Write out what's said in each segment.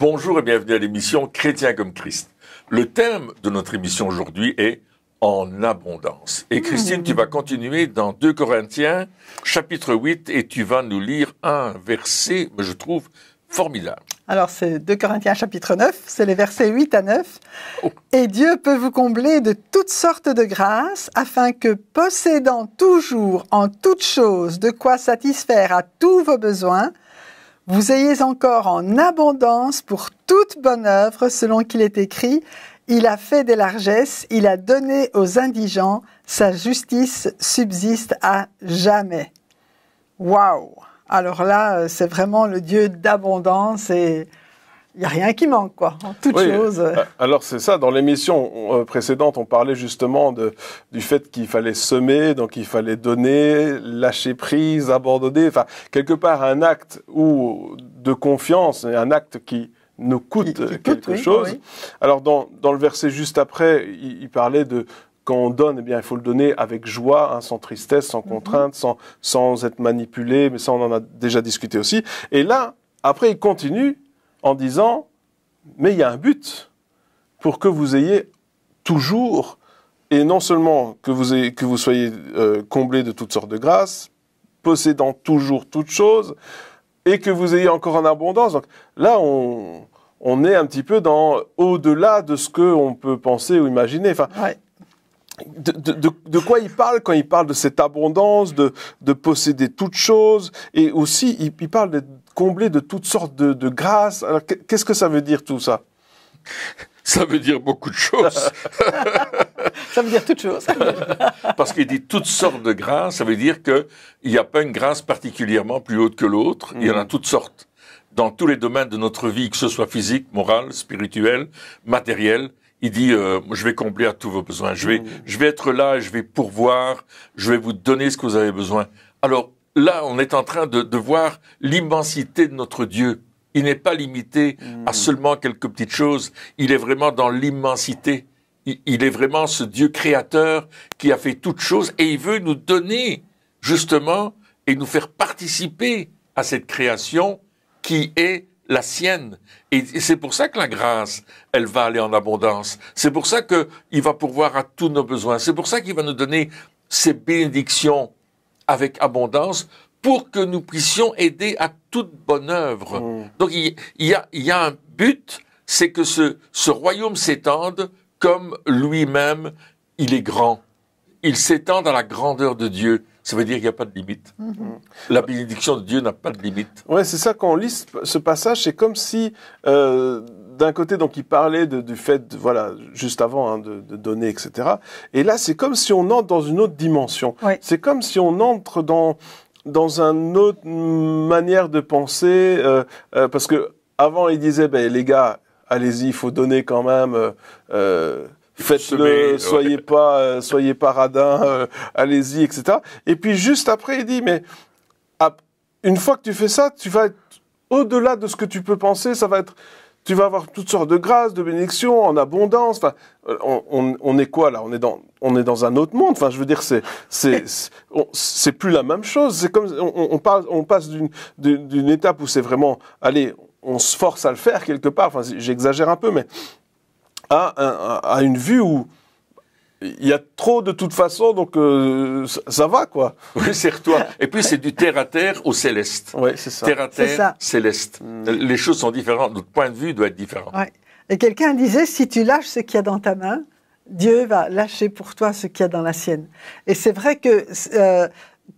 Bonjour et bienvenue à l'émission Chrétien comme Christ. Le thème de notre émission aujourd'hui est en abondance. Et Christine, tu vas continuer dans 2 Corinthiens, chapitre 8, et tu vas nous lire un verset, je trouve, formidable. Alors, c'est 2 Corinthiens chapitre 9, c'est les versets 8 à 9. Oh. Et Dieu peut vous combler de toutes sortes de grâces, afin que, possédant toujours en toutes choses de quoi satisfaire à tous vos besoins, vous ayez encore en abondance pour toute bonne œuvre, selon qu'il est écrit, il a fait des largesses, il a donné aux indigents, sa justice subsiste à jamais. Waouh! Alors là, c'est vraiment le Dieu d'abondance et il n'y a rien qui manque, quoi, en toutes choses. Alors c'est ça, dans l'émission précédente, on parlait justement du fait qu'il fallait semer, donc il fallait donner, lâcher prise, abandonner, enfin, quelque part un acte de confiance, un acte qui nous coûte quelque chose. Oui. Alors dans le verset juste après, il parlait de quand on donne, eh bien, il faut le donner avec joie, sans tristesse, sans contrainte, sans être manipulé, mais ça, on en a déjà discuté aussi. Et là, après, il continue en disant, mais il y a un but pour que vous ayez toujours, et non seulement que vous soyez comblés de toutes sortes de grâces, possédant toujours toutes choses, et que vous ayez encore en abondance. Donc là, on est un petit peu au-delà de ce qu'on peut penser ou imaginer. Enfin, ouais. De quoi il parle quand il parle de cette abondance, de posséder toutes choses, et aussi il parle d'être comblé de toutes sortes de grâces. Alors qu'est-ce que ça veut dire tout ça? Ça veut dire beaucoup de choses. Ça veut dire toutes choses. Parce qu'il dit toutes sortes de grâces, ça veut dire qu'il n'y a pas une grâce particulièrement plus haute que l'autre, il y en a toutes sortes. Dans tous les domaines de notre vie, que ce soit physique, moral, spirituel, matériel, il dit, je vais combler à tous vos besoins. Je vais être là, je vais pourvoir, je vais vous donner ce que vous avez besoin. Alors là, on est en train de voir l'immensité de notre Dieu. Il n'est pas limité à seulement quelques petites choses. Il est vraiment dans l'immensité. Il est vraiment ce Dieu créateur qui a fait toutes choses et il veut nous donner, justement, et nous faire participer à cette création qui est la sienne. Et c'est pour ça que la grâce, elle va aller en abondance. C'est pour ça qu'il va pourvoir à tous nos besoins. C'est pour ça qu'il va nous donner ces bénédictions avec abondance pour que nous puissions aider à toute bonne œuvre. Donc il y a un but, c'est que ce royaume s'étende comme lui-même, il est grand. Il s'étend dans la grandeur de Dieu. Ça veut dire qu'il n'y a pas de limite. La bénédiction de Dieu n'a pas de limite. Ouais, c'est ça, quand on lit ce passage, c'est comme si, d'un côté, donc, il parlait du fait, voilà, juste avant, de donner, etc. Et là, c'est comme si on entre dans une autre dimension. Ouais. C'est comme si on entre dans une autre manière de penser, parce que avant, il disait, les gars, allez-y, il faut donner quand même, faites-le, soyez pas radins, allez-y, etc. Et puis juste après, il dit, mais une fois que tu fais ça, tu vas être au-delà de ce que tu peux penser, tu vas avoir toutes sortes de grâces, de bénédictions, en abondance. Enfin, on est quoi là? On est dans un autre monde. Enfin, je veux dire, c'est plus la même chose. C'est comme on passe d'une étape où c'est vraiment, allez, on se force à le faire quelque part. Enfin, j'exagère un peu, mais à une vue où il y a trop de toute façon, donc ça va, quoi. Oui, serre-toi. Et puis c'est du terre à terre au céleste. Oui, c'est ça. Terre à terre, céleste. Les choses sont différentes. Notre point de vue doit être différent. Ouais. Et quelqu'un disait, si tu lâches ce qu'il y a dans ta main, Dieu va lâcher pour toi ce qu'il y a dans la sienne. Et c'est vrai que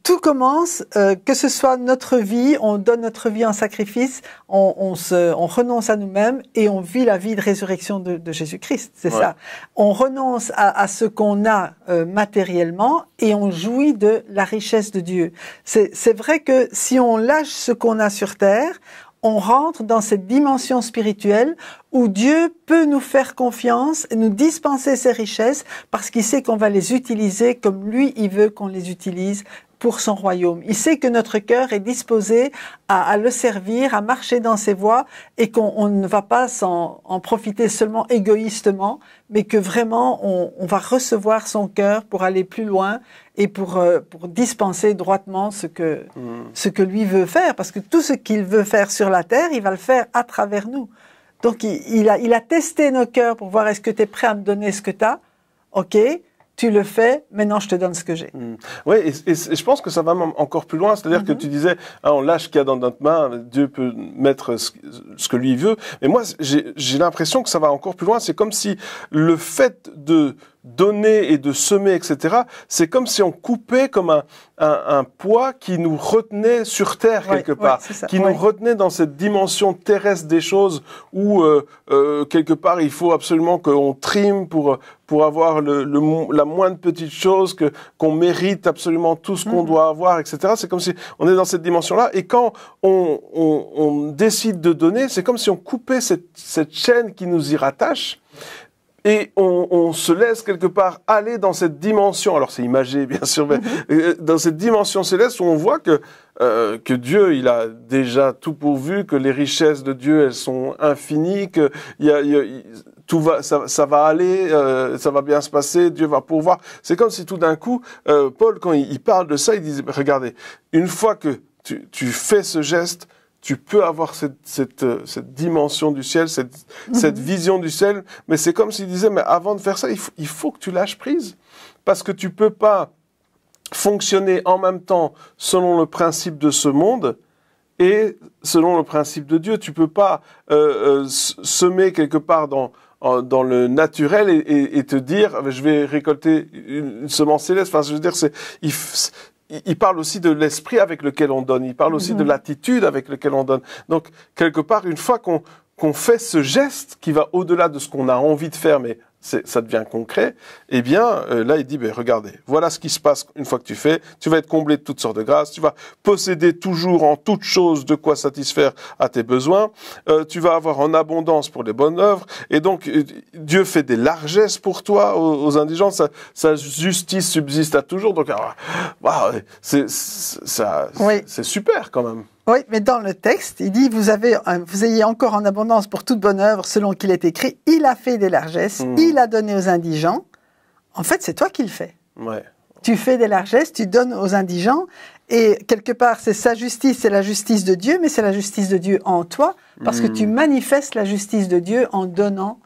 tout commence, que ce soit notre vie, on donne notre vie en sacrifice, on renonce à nous-mêmes et on vit la vie de résurrection de Jésus-Christ, c'est ça. On renonce à ce qu'on a matériellement et on jouit de la richesse de Dieu. C'est vrai que si on lâche ce qu'on a sur terre, on rentre dans cette dimension spirituelle où Dieu peut nous faire confiance et nous dispenser ses richesses parce qu'il sait qu'on va les utiliser comme lui, il veut qu'on les utilise pour son royaume. Il sait que notre cœur est disposé à le servir, à marcher dans ses voies et qu'on ne va pas en profiter seulement égoïstement, mais que vraiment on va recevoir son cœur pour aller plus loin et pour dispenser droitement ce que lui veut faire. Parce que tout ce qu'il veut faire sur la terre, il va le faire à travers nous. Donc, il a testé nos cœurs pour voir est-ce que tu es prêt à me donner ce que tu as. OK, tu le fais, maintenant je te donne ce que j'ai. Oui, et je pense que ça va encore plus loin. C'est-à-dire que tu disais, on lâche ce qu'il y a dans notre main, Dieu peut mettre ce que lui veut. Mais moi, j'ai l'impression que ça va encore plus loin. C'est comme si le fait de donner et de semer, etc., c'est comme si on coupait comme un poids qui nous retenait sur terre quelque part, qui nous retenait dans cette dimension terrestre des choses où quelque part il faut absolument qu'on trime pour avoir la moindre petite chose, qu'on mérite absolument tout ce qu'on doit avoir, etc. C'est comme si on est dans cette dimension-là, et quand on décide de donner, c'est comme si on coupait cette chaîne qui nous y rattache. Et on se laisse quelque part aller dans cette dimension, alors c'est imagé bien sûr, mais dans cette dimension céleste où on voit que Dieu, il a déjà tout pourvu, que les richesses de Dieu, elles sont infinies, que tout va, ça va aller, ça va bien se passer, Dieu va pourvoir. C'est comme si tout d'un coup, Paul, quand il parle de ça, il dit, regardez, une fois que tu fais ce geste, tu peux avoir cette dimension du ciel, cette vision du ciel, mais c'est comme s'il disait, mais avant de faire ça, il faut que tu lâches prise, parce que tu peux pas fonctionner en même temps selon le principe de ce monde et selon le principe de Dieu. Tu peux pas semer quelque part dans le naturel et te dire, je vais récolter une semence céleste. Enfin, je veux dire, il parle aussi de l'esprit avec lequel on donne. Il parle aussi de l'attitude avec laquelle on donne. Donc, quelque part, une fois qu'on fait ce geste qui va au-delà de ce qu'on a envie de faire, mais ça devient concret, eh bien, là, il dit, regardez, voilà ce qui se passe une fois que tu fais. Tu vas être comblé de toutes sortes de grâces. Tu vas posséder toujours en toutes choses de quoi satisfaire à tes besoins. Tu vas avoir en abondance pour les bonnes œuvres. Et donc, Dieu fait des largesses pour toi aux indigents. Sa justice subsiste à toujours. Donc, c'est super quand même. Oui, mais dans le texte, il dit, vous ayez encore en abondance pour toute bonne œuvre, selon qu'il est écrit, il a fait des largesses, il a donné aux indigents. En fait, c'est toi qui le fais. Ouais. Tu fais des largesses, tu donnes aux indigents, et quelque part, c'est sa justice, c'est la justice de Dieu, mais c'est la justice de Dieu en toi, parce que tu manifestes la justice de Dieu en donnant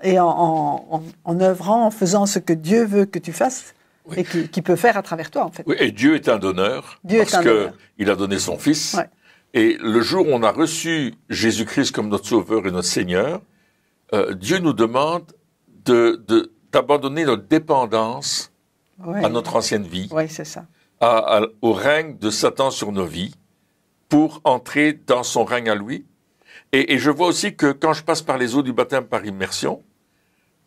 et en œuvrant, en faisant ce que Dieu veut que tu fasses. Oui. Et qui peut faire à travers toi, en fait. Oui, et Dieu est un donneur, parce qu'il a donné son Fils. Ouais. Et le jour où on a reçu Jésus-Christ comme notre Sauveur et notre Seigneur, Dieu nous demande d'abandonner notre dépendance à notre ancienne vie, c'est ça. Au règne de Satan sur nos vies, pour entrer dans son règne à lui. Et je vois aussi que quand je passe par les eaux du baptême par immersion,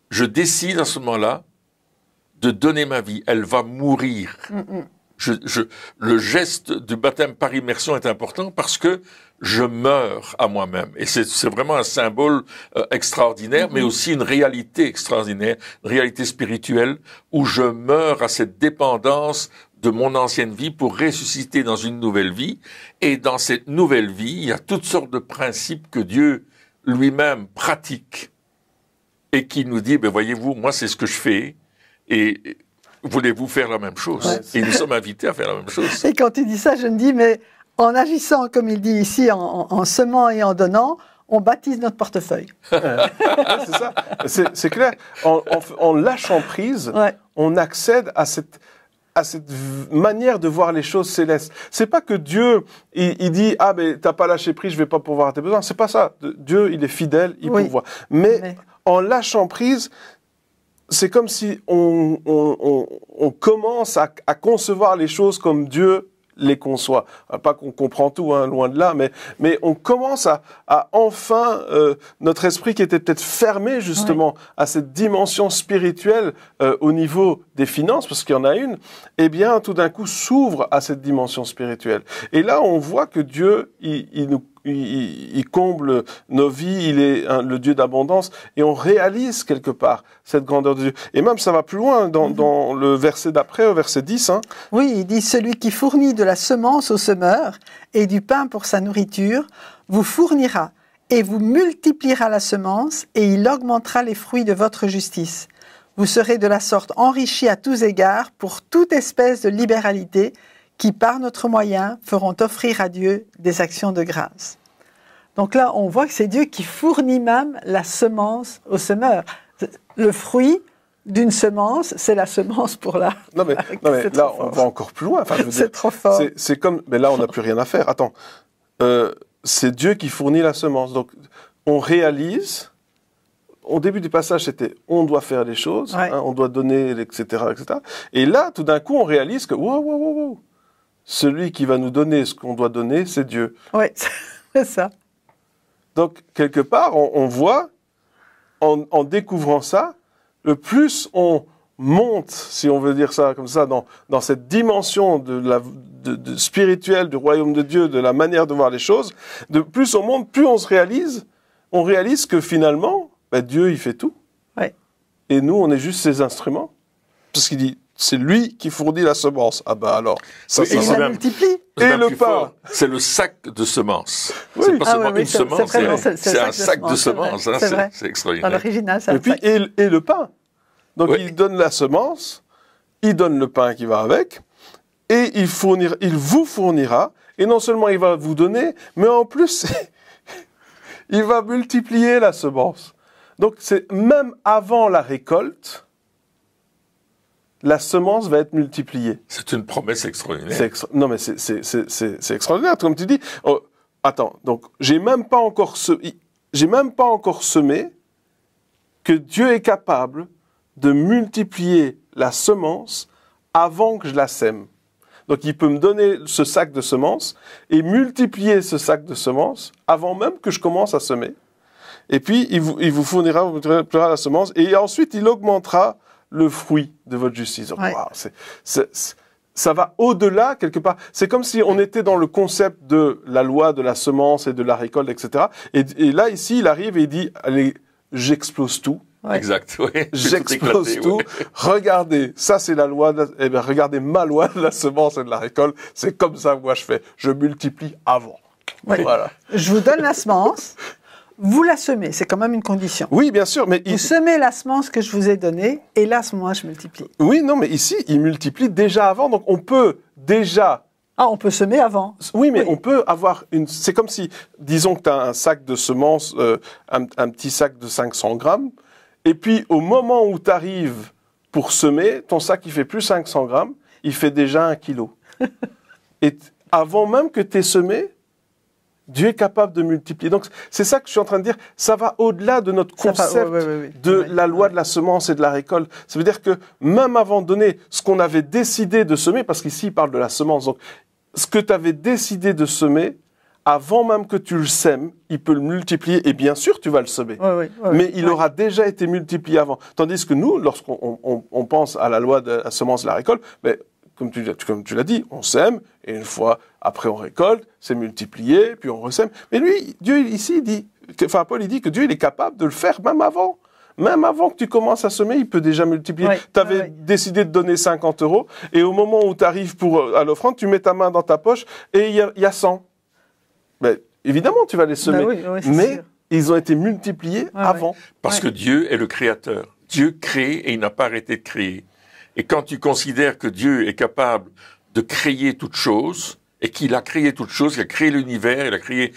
je décide à ce moment-là de donner ma vie. Elle va mourir. Le geste du baptême par immersion est important parce que je meurs à moi-même. Et c'est vraiment un symbole extraordinaire, mais aussi une réalité extraordinaire, une réalité spirituelle, où je meurs à cette dépendance de mon ancienne vie pour ressusciter dans une nouvelle vie. Et dans cette nouvelle vie, il y a toutes sortes de principes que Dieu lui-même pratique et qui nous dit, voyez-vous, moi c'est ce que je fais. Et voulez-vous faire la même chose? Et nous sommes invités à faire la même chose. Et quand tu dis ça, je me dis, mais en agissant, comme il dit ici, en semant et en donnant, on baptise notre portefeuille. C'est ça. C'est clair. En lâchant prise, on accède à cette manière de voir les choses célestes. C'est pas que Dieu, il dit, t'as pas lâché prise, je vais pas pourvoir à tes besoins. C'est pas ça. Dieu, il est fidèle, il pourvoit. Mais en lâchant prise, c'est comme si on commence à concevoir les choses comme Dieu les conçoit. Pas qu'on comprend tout, loin de là, mais on commence à enfin, notre esprit qui était peut-être fermé justement à cette dimension spirituelle au niveau des finances, parce qu'il y en a une, eh bien tout d'un coup s'ouvre à cette dimension spirituelle. Et là on voit que Dieu, il comble nos vies, il est le Dieu d'abondance, et on réalise quelque part cette grandeur de Dieu. Et même ça va plus loin dans le verset d'après, au verset 10. Oui, il dit, celui qui fournit de la semence au semeur et du pain pour sa nourriture, vous fournira et vous multipliera la semence, et il augmentera les fruits de votre justice. Vous serez de la sorte enrichis à tous égards pour toute espèce de libéralité, qui, par notre moyen, feront offrir à Dieu des actions de grâce. Donc là, on voit que c'est Dieu qui fournit même la semence au semeur. Le fruit d'une semence, c'est la semence pour la... Non mais là, on va encore plus loin. Enfin, c'est trop fort. C'est comme... Mais là, on n'a plus rien à faire. Attends. C'est Dieu qui fournit la semence. Donc, on réalise... Au début du passage, c'était « on doit faire les choses ouais. On doit donner, etc., etc. » Et là, tout d'un coup, on réalise que « wow, celui qui va nous donner ce qu'on doit donner, c'est Dieu. » Oui, c'est ça. Donc, quelque part, on voit, en découvrant ça, le plus on monte, si on veut dire ça comme ça, dans cette dimension de spirituelle du royaume de Dieu, de la manière de voir les choses, de plus on monte, plus on réalise que finalement, Dieu, il fait tout. Ouais. Et nous, on est juste ses instruments. Parce qu'il dit, c'est lui qui fournit la semence. Ah alors, ça il la multiplie. Et le pain. C'est le sac de semences. Oui. C'est pas seulement une semence, c'est un sac de semences. C'est extraordinaire. Dans l'original, c'est et puis, et le pain. Donc, il donne la semence, il donne le pain qui va avec, et il vous fournira, et non seulement il va vous donner, mais en plus, il va multiplier la semence. Donc, c'est même avant la récolte, la semence va être multipliée. C'est une promesse extraordinaire. Non, mais c'est extraordinaire. Comme tu dis, attends, donc, j'ai même pas encore semé que Dieu est capable de multiplier la semence avant que je la sème. Donc, il peut me donner ce sac de semences et multiplier ce sac de semences avant même que je commence à semer. Et puis, il vous fournira la semence et ensuite, il augmentera le fruit de votre justice. Donc, ouais. Wow, ça va au-delà, quelque part. C'est comme si on était dans le concept de la loi de la semence et de la récolte, etc. Et là, ici, il arrive et il dit, allez, j'explose tout. Ouais. Exact, oui. J'explose tout. Ouais. Regardez, ça c'est la loi. Regardez ma loi de la semence et de la récolte. C'est comme ça que moi je fais. Je multiplie avant. Ouais. Voilà. Je vous donne la semence. Vous la semez. C'est quand même une condition. Oui, bien sûr, mais vous semez la semence que je vous ai donnée, et là, à ce moment-là, je multiplie. Oui, non, mais ici, il multiplie déjà avant. Donc on peut déjà. Ah, on peut semer avant. Oui, mais on peut avoir une... C'est comme si, disons que tu as un sac de semences, un petit sac de 500 grammes, et puis au moment où tu arrives pour semer, ton sac, il fait plus 500 grammes, il fait déjà 1 kilo. Et avant même que tu aies semé, Dieu est capable de multiplier. Donc, c'est ça que je suis en train de dire. Ça va au-delà de notre concept de la loi de la semence et de la récolte. Ça veut dire que même avant de donner ce qu'on avait décidé de semer, parce qu'ici, il parle de la semence, donc ce que tu avais décidé de semer, avant même que tu le sèmes, il peut le multiplier. Et bien sûr, tu vas le semer. Mais il aura déjà été multiplié avant. Tandis que nous, lorsqu'on pense à la loi de la semence et de la récolte, comme tu l'as dit, on sème, et une fois après on récolte, c'est multiplié, puis on ressème. Mais lui, Dieu ici dit, Paul il dit que Dieu il est capable de le faire même avant. Même avant que tu commences à semer, il peut déjà multiplier. Tu avais décidé de donner 50 €, et au moment où tu arrives à l'offrande, tu mets ta main dans ta poche, et il y a 100. Évidemment, tu vas les semer. Mais sûr. Ils ont été multipliés avant. Parce que Dieu est le créateur. Dieu crée et il n'a pas arrêté de créer. Et quand tu considères que Dieu est capable de créer toute chose, et qu'il a créé toute chose, il a créé l'univers, il a créé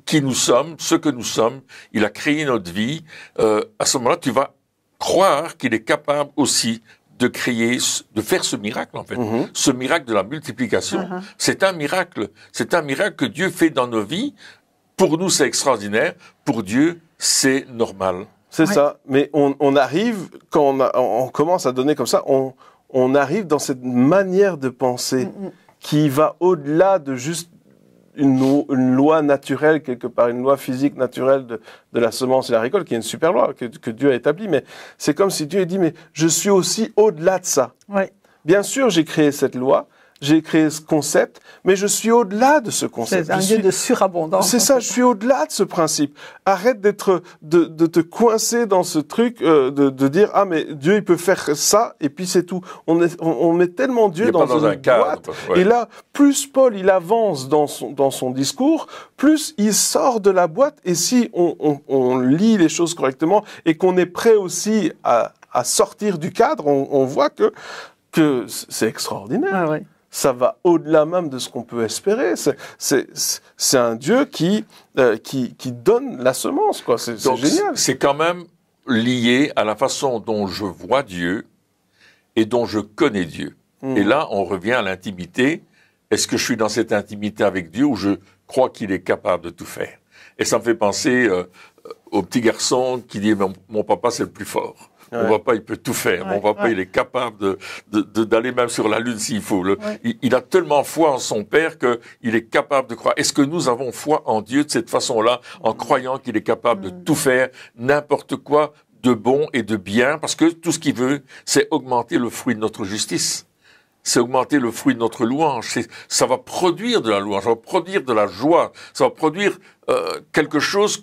qui nous sommes, ce que nous sommes, il a créé notre vie, à ce moment-là, tu vas croire qu'il est capable aussi de créer, de faire ce miracle, en fait. Ce miracle de la multiplication. C'est un miracle. C'est un miracle que Dieu fait dans nos vies. Pour nous, c'est extraordinaire. Pour Dieu, c'est normal. C'est ça. Mais on arrive, quand on commence à donner comme ça, on arrive dans cette manière de penser qui va au-delà de juste une loi naturelle, quelque part, une loi physique naturelle de la semence et la récolte, qui est une super loi que Dieu a établie. Mais c'est comme si Dieu a dit, mais je suis aussi au-delà de ça. Bien sûr, j'ai créé cette loi, j'ai créé ce concept, mais je suis au-delà de ce concept. C'est un Dieu de surabondance. C'est ça, je suis au-delà de ce principe. Arrête de te coincer dans ce truc, de dire, ah, mais Dieu, il peut faire ça, et puis c'est tout. On met tellement Dieu dans une boîte. Et là, plus Paul, il avance dans son discours, plus il sort de la boîte, et si on lit les choses correctement, et qu'on est prêt aussi à sortir du cadre, on voit que c'est extraordinaire. ça va au-delà même de ce qu'on peut espérer. C'est un Dieu qui donne la semence, quoi. C'est génial. C'est quand même lié à la façon dont je vois Dieu et dont je connais Dieu. Et là, on revient à l'intimité. Est-ce que je suis dans cette intimité avec Dieu ou je crois qu'il est capable de tout faire? Et ça me fait penser au petit garçon qui dit « Mon papa, c'est le plus fort. Mon papa, il peut tout faire. Mon papa, il est capable d'aller même sur la lune s'il faut. Il a tellement foi en son père qu'il est capable de croire. Est-ce que nous avons foi en Dieu de cette façon-là, en croyant qu'il est capable de tout faire, n'importe quoi, de bon et de bien, parce que tout ce qu'il veut, c'est augmenter le fruit de notre justice. C'est augmenter le fruit de notre louange. Ça va produire de la louange, ça va produire de la joie, ça va produire quelque chose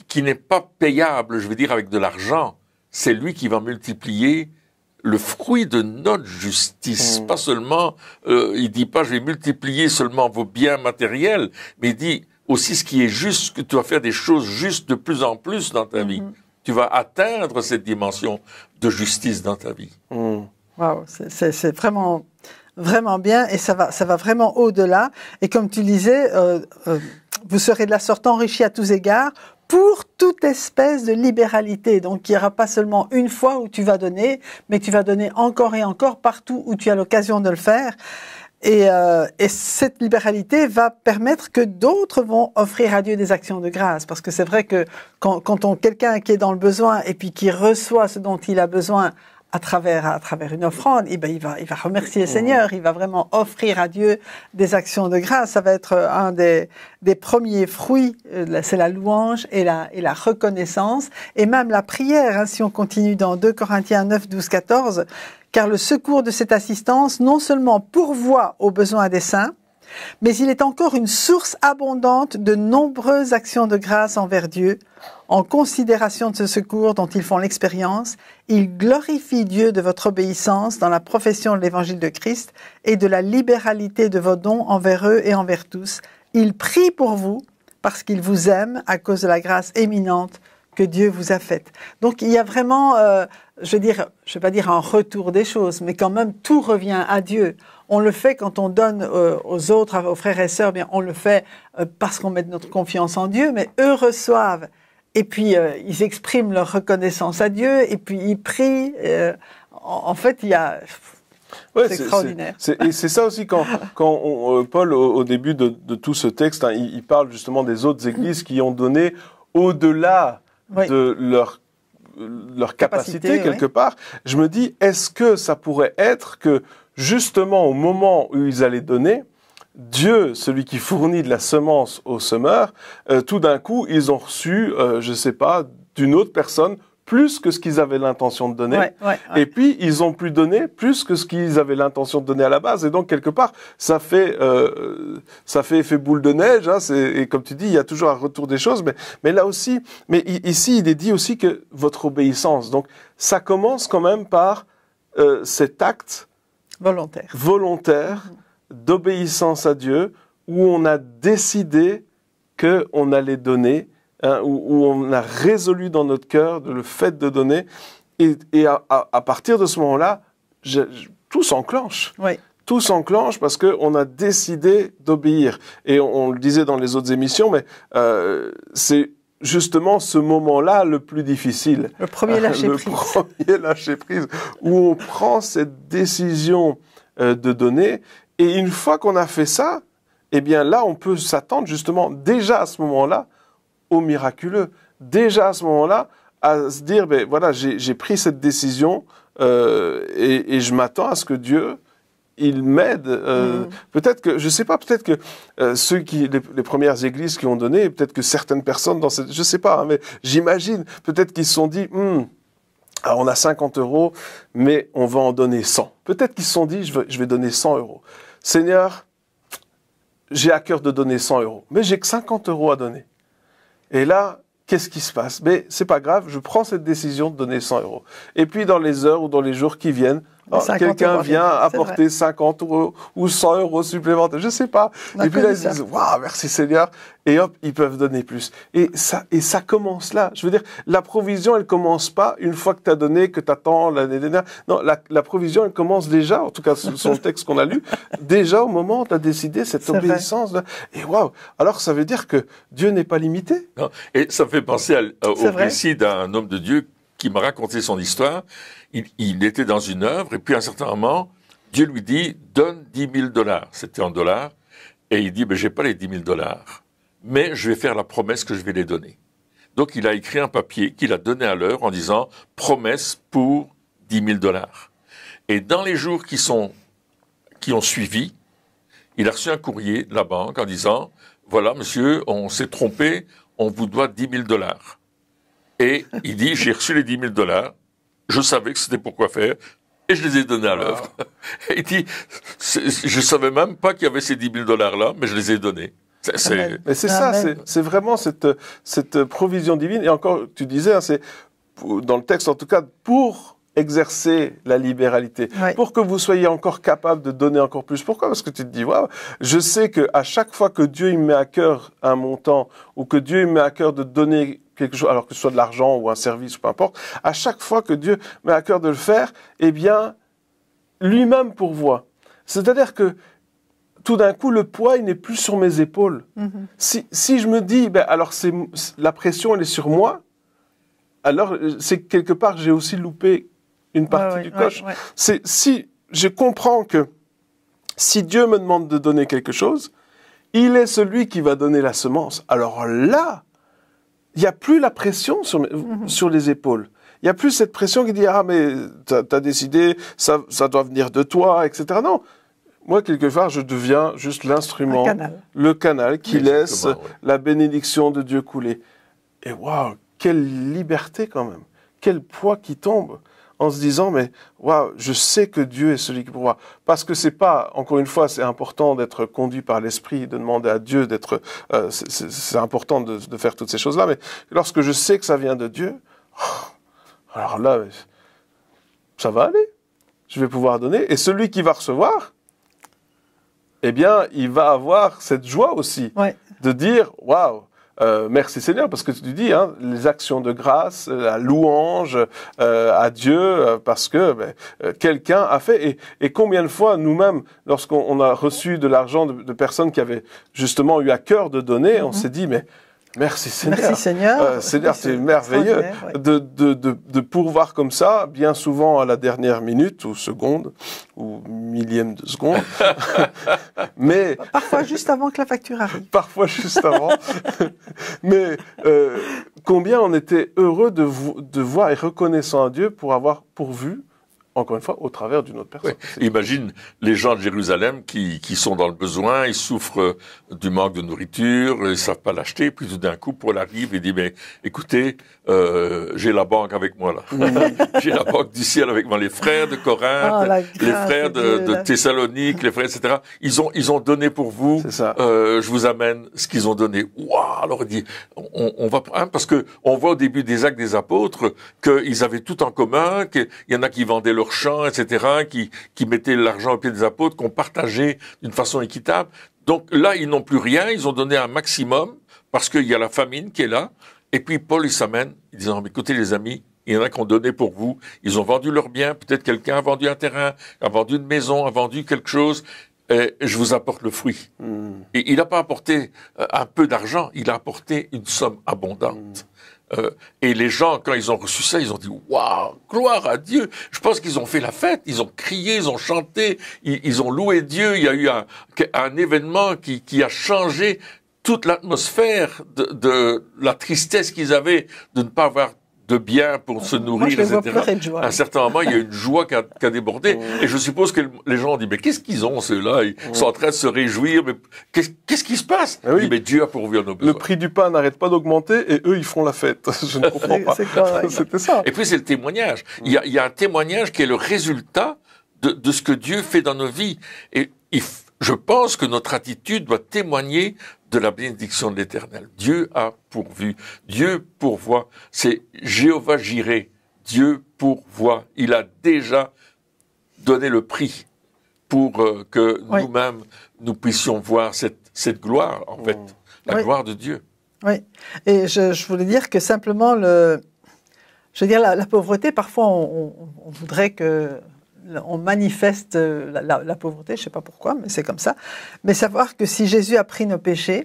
qui n'est pas payable, je veux dire, avec de l'argent. C'est lui qui va multiplier le fruit de notre justice. Pas seulement, il dit pas, je vais multiplier seulement vos biens matériels, mais il dit aussi ce qui est juste, que tu vas faire des choses justes de plus en plus dans ta vie. Tu vas atteindre cette dimension de justice dans ta vie. Wow, c'est vraiment, vraiment bien et ça va vraiment au-delà. Et comme tu disais, vous serez de la sorte enrichis à tous égards pour toute espèce de libéralité. Donc, il n'y aura pas seulement une fois où tu vas donner, mais tu vas donner encore et encore partout où tu as l'occasion de le faire. Et cette libéralité va permettre que d'autres vont offrir à Dieu des actions de grâce. Parce que c'est vrai que quand quelqu'un qui est dans le besoin et puis qui reçoit ce dont il a besoin à travers une offrande, il va remercier le Seigneur, il va vraiment offrir à Dieu des actions de grâce. Ça va être un des premiers fruits, c'est la louange et la reconnaissance, et même la prière, hein, si on continue dans 2 Corinthiens 9, 12, 14, car le secours de cette assistance non seulement pourvoit aux besoins des saints, mais il est encore une source abondante de nombreuses actions de grâce envers Dieu. En considération de ce secours dont ils font l'expérience, ils glorifient Dieu de votre obéissance dans la profession de l'évangile de Christ et de la libéralité de vos dons envers eux et envers tous. Ils prient pour vous parce qu'ils vous aiment à cause de la grâce éminente que Dieu vous a faite. Donc il y a vraiment, je vais pas dire un retour des choses, mais quand même tout revient à Dieu. On le fait quand on donne aux autres, aux frères et sœurs, bien on le fait parce qu'on met notre confiance en Dieu, mais eux reçoivent. Et puis, ils expriment leur reconnaissance à Dieu, et puis ils prient. En fait, il y a... Ouais, c'est extraordinaire. Et c'est ça aussi quand Paul, au début de tout ce texte, hein, il parle justement des autres églises qui ont donné au-delà de leur capacité quelque part. Je me dis, est-ce que ça pourrait être que justement au moment où ils allaient donner, Dieu, celui qui fournit de la semence aux semeurs, tout d'un coup, ils ont reçu, je sais pas, d'une autre personne, plus que ce qu'ils avaient l'intention de donner. Et puis, ils ont pu donner plus que ce qu'ils avaient l'intention de donner à la base. Et donc, quelque part, ça fait effet boule de neige. Hein, et comme tu dis, il y a toujours un retour des choses. Mais là aussi, ici, il est dit aussi que votre obéissance. Donc, ça commence quand même par cet acte volontaire d'obéissance à Dieu, où on a décidé qu'on allait donner, hein, où on a résolu dans notre cœur le fait de donner, et à partir de ce moment-là, tout s'enclenche. Tout s'enclenche parce qu'on a décidé d'obéir. Et on le disait dans les autres émissions, mais c'est justement ce moment-là le plus difficile. Le premier lâcher-prise. Le premier lâcher-prise, où on prend cette décision de donner. Et une fois qu'on a fait ça, eh bien là, on peut s'attendre justement, déjà à ce moment-là, au miraculeux. Déjà à ce moment-là, à se dire, ben voilà, j'ai pris cette décision et je m'attends à ce que Dieu, il m'aide. Peut-être que, je sais pas, peut-être que les premières églises qui ont donné, peut-être que certaines personnes dans cette, je sais pas, hein, mais j'imagine, peut-être qu'ils se sont dit, alors on a 50 €, mais on va en donner 100. Peut-être qu'ils se sont dit, je vais donner 100 €. Seigneur, j'ai à cœur de donner 100 €, mais j'ai que 50 € à donner. Et là, qu'est-ce qui se passe? Mais c'est pas grave, je prends cette décision de donner 100 €. Et puis dans les heures ou dans les jours qui viennent, quelqu'un vient apporter 50 € ou 100 € supplémentaires, je sais pas. Et puis là, ils disent, waouh, merci Seigneur. Et hop, ils peuvent donner plus. Et ça commence là. Je veux dire, la provision, elle commence pas une fois que tu as donné, que tu attends l'année dernière. Non, la provision, elle commence déjà, en tout cas, sur le texte qu'on a lu, déjà au moment où tu as décidé cette obéissance. Et waouh. Alors, ça veut dire que Dieu n'est pas limité. Non. Et ça me fait penser au récit d'un homme de Dieu qui m'a raconté son histoire. Il était dans une œuvre, et puis à un certain moment, Dieu lui dit, donne 10 000 $. C'était en dollars. Et il dit, ben, j'ai pas les 10 000 $. Mais je vais faire la promesse que je vais les donner. Donc il a écrit un papier qu'il a donné à l'heure en disant « promesse pour 10 000 $. Et dans les jours qui ont suivi, il a reçu un courrier de la banque en disant « voilà monsieur, on s'est trompé, on vous doit 10 000 $. Et il dit « j'ai reçu les 10 000 $, je savais que c'était pour quoi faire, et je les ai donnés à l'œuvre. Et il dit « je savais même pas qu'il y avait ces 10 000 $ là, mais je les ai donnés. » Mais c'est ça, c'est vraiment cette provision divine. Et encore, tu disais, hein, c'est dans le texte en tout cas, pour exercer la libéralité, pour que vous soyez encore capable de donner encore plus. Pourquoi ? Parce que tu te dis, waouh, je sais qu'à chaque fois que Dieu il me met à cœur un montant, ou que Dieu il me met à cœur de donner quelque chose, alors que ce soit de l'argent ou un service ou peu importe, à chaque fois que Dieu met à cœur de le faire, eh bien, lui-même pourvoit. C'est-à-dire que tout d'un coup, le poids, il n'est plus sur mes épaules. Si je me dis, ben, alors la pression, elle est sur moi, alors c'est quelque part, j'ai aussi loupé une partie du coche. Si je comprends que si Dieu me demande de donner quelque chose, il est celui qui va donner la semence. Alors là, il n'y a plus la pression sur les épaules. Il n'y a plus cette pression qui dit, ah mais t'as décidé, ça doit venir de toi, etc. Non. Moi, quelque part, je deviens juste l'instrument, le canal qui laisse la bénédiction de Dieu couler. Et waouh, quelle liberté quand même, quel poids qui tombe en se disant, mais waouh, je sais que Dieu est celui qui pourvoit. Parce que c'est pas, encore une fois, c'est important d'être conduit par l'Esprit, de demander à Dieu d'être, c'est important de faire toutes ces choses-là, mais lorsque je sais que ça vient de Dieu, alors là, ça va aller. Je vais pouvoir donner. Et celui qui va recevoir, eh bien, il va avoir cette joie aussi de dire, waouh, merci Seigneur, parce que tu dis, hein, les actions de grâce, la louange à Dieu, parce que quelqu'un a fait. Et combien de fois, nous-mêmes, lorsqu'on a reçu de l'argent de personnes qui avaient justement eu à cœur de donner, on s'est dit, mais merci Seigneur. Merci Seigneur. Seigneur, c'est merveilleux de pourvoir comme ça, bien souvent à la dernière minute ou seconde ou millième de seconde. Mais parfois juste avant que la facture arrive. Parfois juste avant. Mais combien on était heureux de voir et reconnaissant à Dieu pour avoir pourvu, encore une fois, au travers d'une autre personne. Imagine les gens de Jérusalem qui sont dans le besoin, ils souffrent du manque de nourriture, ils ne savent pas l'acheter, puis tout d'un coup, Paul arrive et dit, mais écoutez, j'ai la banque avec moi là. J'ai la banque du ciel avec moi. Les frères de Corinthe, les frères de Thessalonique, les frères, etc. Ils ont donné pour vous. C'est ça. Je vous amène ce qu'ils ont donné. Waouh! Alors il dit, on va, hein, parce que on voit au début des Actes des Apôtres qu'ils avaient tout en commun, qu'il y en a qui vendaient leurs champs, etc., qui mettaient l'argent au pied des apôtres, qu'on partageait d'une façon équitable. Donc là, ils n'ont plus rien, ils ont donné un maximum, parce qu'il y a la famine qui est là. Et puis Paul, il s'amène, il dit, écoutez les amis, il y en a qui ont donné pour vous, ils ont vendu leurs biens, peut-être quelqu'un a vendu un terrain, a vendu une maison, a vendu quelque chose, et je vous apporte le fruit. Et il n'a pas apporté un peu d'argent, il a apporté une somme abondante. Et les gens, quand ils ont reçu ça, ils ont dit « Waouh, gloire à Dieu !» Je pense qu'ils ont fait la fête, ils ont crié, ils ont chanté, ils ont loué Dieu. Il y a eu un événement qui a changé toute l'atmosphère de la tristesse qu'ils avaient de ne pas avoir de biens pour se nourrir, etc. À un certain moment, il y a une joie qui a débordé. Et je suppose que les gens ont dit, mais qu'est-ce qu'ils ont, ceux-là? Ils sont en train de se réjouir, mais qu'est-ce qui se passe? Oui. Mais Dieu a pourvu à nos besoins. Le prix du pain n'arrête pas d'augmenter et eux, ils font la fête. Je ne comprends pas. C'était ça. Et puis, c'est le témoignage. Il y a un témoignage qui est le résultat de ce que Dieu fait dans nos vies. Et je pense que notre attitude doit témoigner de la bénédiction de l'Éternel. Dieu a pourvu. Dieu pourvoit. C'est Jéhovah Jireh. Dieu pourvoit. Il a déjà donné le prix pour que nous-mêmes, nous puissions voir cette gloire, en fait, la gloire de Dieu. Oui, et je voulais dire que simplement, la pauvreté, parfois on voudrait on manifeste la pauvreté, je ne sais pas pourquoi, mais c'est comme ça. Mais savoir que si Jésus a pris nos péchés,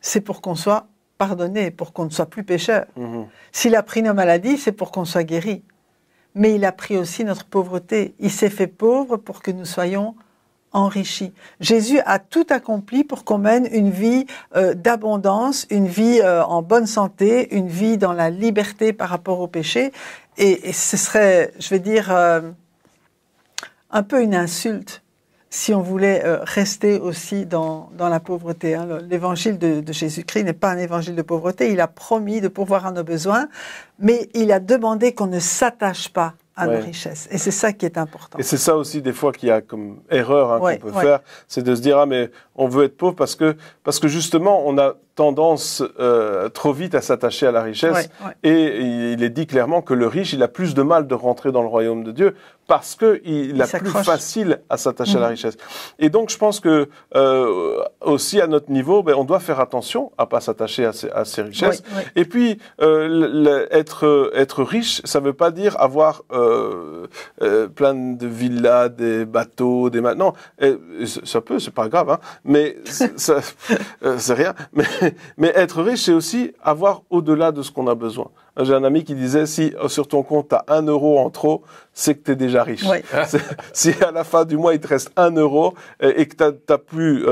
c'est pour qu'on soit pardonné, pour qu'on ne soit plus pécheur. S'il a pris nos maladies, c'est pour qu'on soit guéri. Mais il a pris aussi notre pauvreté. Il s'est fait pauvre pour que nous soyons enrichis. Jésus a tout accompli pour qu'on mène une vie d'abondance, une vie en bonne santé, une vie dans la liberté par rapport au péché. Et ce serait, je vais dire, un peu une insulte si on voulait rester aussi dans la pauvreté. Hein. L'évangile de Jésus-Christ n'est pas un évangile de pauvreté. Il a promis de pourvoir à nos besoins, mais il a demandé qu'on ne s'attache pas à nos richesses. Et c'est ça qui est important. Et c'est ça aussi des fois qu'il y a comme erreur qu'on peut faire, c'est de se dire mais on veut être pauvre parce que justement on a tendance trop vite à s'attacher à la richesse et il est dit clairement que le riche il a plus de mal de rentrer dans le royaume de Dieu parce que il a plus facile à s'attacher à la richesse. Et donc je pense que aussi à notre niveau on doit faire attention à pas s'attacher à ces richesses. Et puis être riche, ça veut pas dire avoir plein de villas, des bateaux, non, ça peut, c'est pas grave, hein, mais ça, c'est rien. Mais être riche, c'est aussi avoir au-delà de ce qu'on a besoin. J'ai un ami qui disait, si sur ton compte, tu as 1 euro en trop, c'est que tu es déjà riche. Si à la fin du mois, il te reste 1 euro et que tu as pu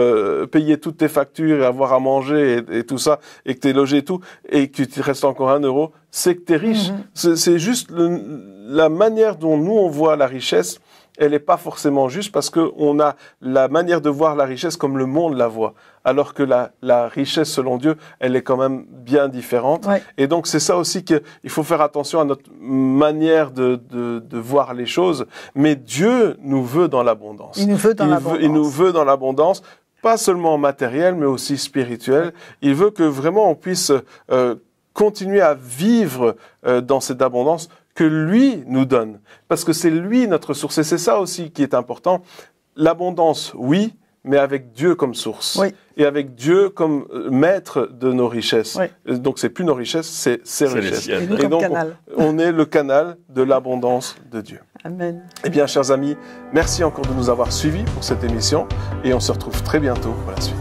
payer toutes tes factures et avoir à manger et tout ça, et que tu es logé et tout, et que tu te reste encore 1 euro, c'est que tu es riche. C'est juste la manière dont nous, on voit la richesse, elle n'est pas forcément juste parce qu'on a la manière de voir la richesse comme le monde la voit. Alors que la richesse, selon Dieu, elle est quand même bien différente. Et donc, c'est ça aussi qu'il faut faire attention à notre manière de voir les choses. Mais Dieu nous veut dans l'abondance. Il nous veut dans l'abondance. Il nous veut dans l'abondance, pas seulement matérielle, mais aussi spirituelle. Il veut que vraiment on puisse continuer à vivre dans cette abondance que lui nous donne. Parce que c'est lui notre source. Et c'est ça aussi qui est important. L'abondance, oui, mais avec Dieu comme source. Et avec Dieu comme maître de nos richesses. Donc c'est plus nos richesses, c'est ses richesses. Et donc on est le canal de l'abondance de Dieu. Amen. Eh bien, chers amis, merci encore de nous avoir suivis pour cette émission. Et on se retrouve très bientôt pour la suite.